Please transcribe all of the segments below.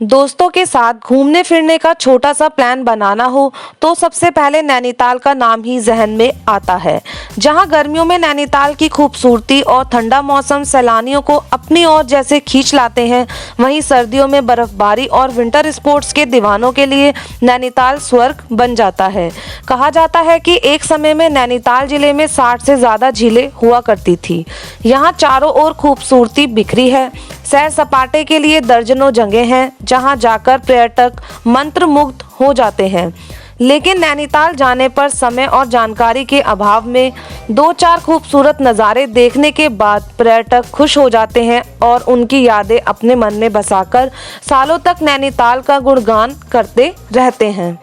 दोस्तों के साथ घूमने फिरने का छोटा सा प्लान बनाना हो तो सबसे पहले नैनीताल का नाम ही जहन में आता है। जहां गर्मियों में नैनीताल की खूबसूरती और ठंडा मौसम सैलानियों को अपनी ओर जैसे खींच लाते हैं, वहीं सर्दियों में बर्फबारी और विंटर स्पोर्ट्स के दीवानों के लिए नैनीताल स्वर्ग बन जाता है। कहा जाता है कि एक समय में नैनीताल जिले में 60 से ज़्यादा झीलें हुआ करती थी। यहाँ चारों ओर खूबसूरती बिखरी है। सैर सपाटे के लिए दर्जनों जगह हैं जहां जाकर पर्यटक मंत्रमुग्ध हो जाते हैं। लेकिन नैनीताल जाने पर समय और जानकारी के अभाव में 2-4 खूबसूरत नज़ारे देखने के बाद पर्यटक खुश हो जाते हैं और उनकी यादें अपने मन में बसाकर सालों तक नैनीताल का गुणगान करते रहते हैं।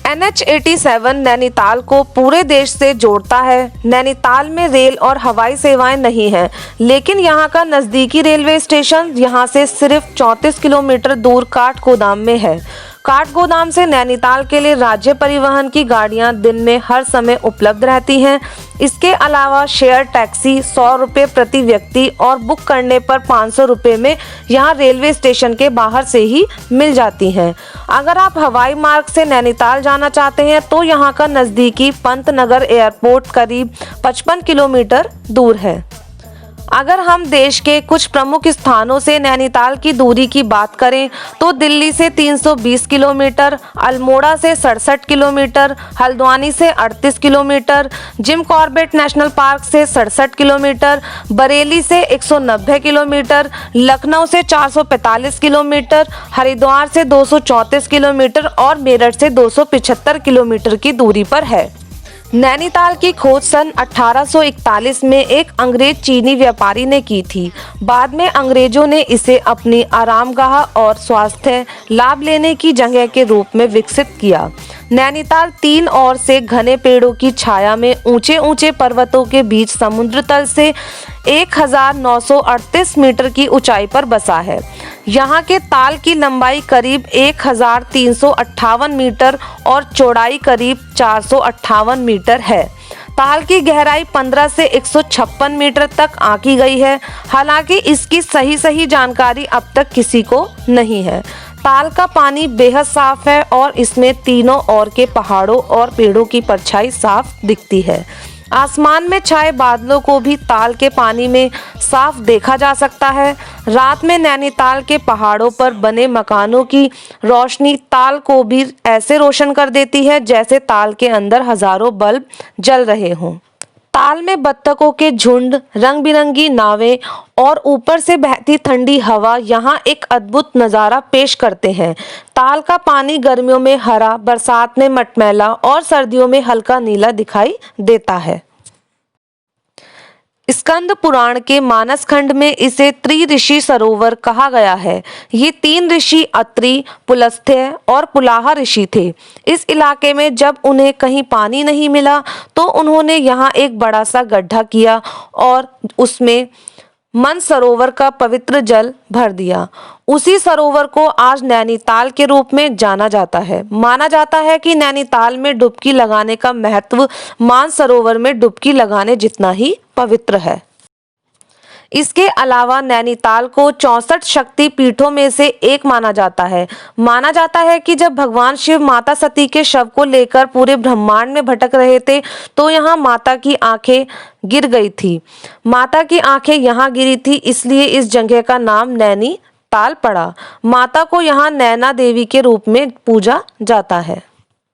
NH-87 नैनीताल को पूरे देश से जोड़ता है। नैनीताल में रेल और हवाई सेवाएं नहीं हैं, लेकिन यहां का नज़दीकी रेलवे स्टेशन यहां से सिर्फ 34 किलोमीटर दूर काठगोदाम में है। काठगोदाम से नैनीताल के लिए राज्य परिवहन की गाड़ियां दिन में हर समय उपलब्ध रहती हैं। इसके अलावा शेयर टैक्सी 100 रुपये प्रति व्यक्ति और बुक करने पर 500 रुपये में यहां रेलवे स्टेशन के बाहर से ही मिल जाती हैं। अगर आप हवाई मार्ग से नैनीताल जाना चाहते हैं तो यहां का नज़दीकी पंतनगर एयरपोर्ट करीब 55 किलोमीटर दूर है। अगर हम देश के कुछ प्रमुख स्थानों से नैनीताल की दूरी की बात करें तो दिल्ली से 320 किलोमीटर, अल्मोड़ा से 67 किलोमीटर, हल्द्वानी से 38 kilometre, Jim Corbett national park से 67 किलोमीटर, बरेली से 190 किलोमीटर, लखनऊ से 445 किलोमीटर, हरिद्वार से 234 किलोमीटर और मेरठ से 275 किलोमीटर की दूरी पर है। नैनीताल की खोज सन 1841 में एक अंग्रेज चीनी व्यापारी ने की थी। बाद में अंग्रेजों ने इसे अपनी आरामगाह और स्वास्थ्य लाभ लेने की जगह के रूप में विकसित किया। नैनीताल 3 ओर से घने पेड़ों की छाया में ऊंचे ऊंचे पर्वतों के बीच समुद्र तल से 1938 मीटर की ऊंचाई पर बसा है। यहाँ के ताल की लंबाई करीब 1358 मीटर और चौड़ाई करीब 458 मीटर है। ताल की गहराई 15 से 156 मीटर तक आंकी गई है। हालांकि इसकी सही जानकारी अब तक किसी को नहीं है। ताल का पानी बेहद साफ है और इसमें तीनों ओर के पहाड़ों और पेड़ों की परछाई साफ दिखती है। आसमान में छाए बादलों को भी ताल के पानी में साफ देखा जा सकता है। रात में नैनीताल के पहाड़ों पर बने मकानों की रोशनी ताल को भी ऐसे रोशन कर देती है जैसे ताल के अंदर हजारों बल्ब जल रहे हों। ताल में बत्तखों के झुंड, रंग बिरंगी नावें और ऊपर से बहती ठंडी हवा यहाँ एक अद्भुत नज़ारा पेश करते हैं। ताल का पानी गर्मियों में हरा, बरसात में मटमैला और सर्दियों में हल्का नीला दिखाई देता है। स्कंद पुराण के मानस खंड में इसे त्रिऋषि सरोवर कहा गया है। ये 3 ऋषि अत्रि, पुलस्त्य और पुलाह ऋषि थे। इस इलाके में जब उन्हें कहीं पानी नहीं मिला तो उन्होंने यहाँ एक बड़ा सा गड्ढा किया और उसमें मानसरोवर का पवित्र जल भर दिया। उसी सरोवर को आज नैनीताल के रूप में जाना जाता है। माना जाता है कि नैनीताल में डुबकी लगाने का महत्व मानसरोवर में डुबकी लगाने जितना ही पवित्र है। इसके अलावा नैनीताल को 64 शक्ति पीठों में से एक माना जाता है। माना जाता है कि जब भगवान शिव माता सती के शव को लेकर पूरे ब्रह्मांड में भटक रहे थे तो यहाँ माता की आंखें गिर गई थी। माता की आंखें यहाँ गिरी थी, इसलिए इस जगह का नाम नैनीताल पड़ा। माता को यहाँ नैना देवी के रूप में पूजा जाता है।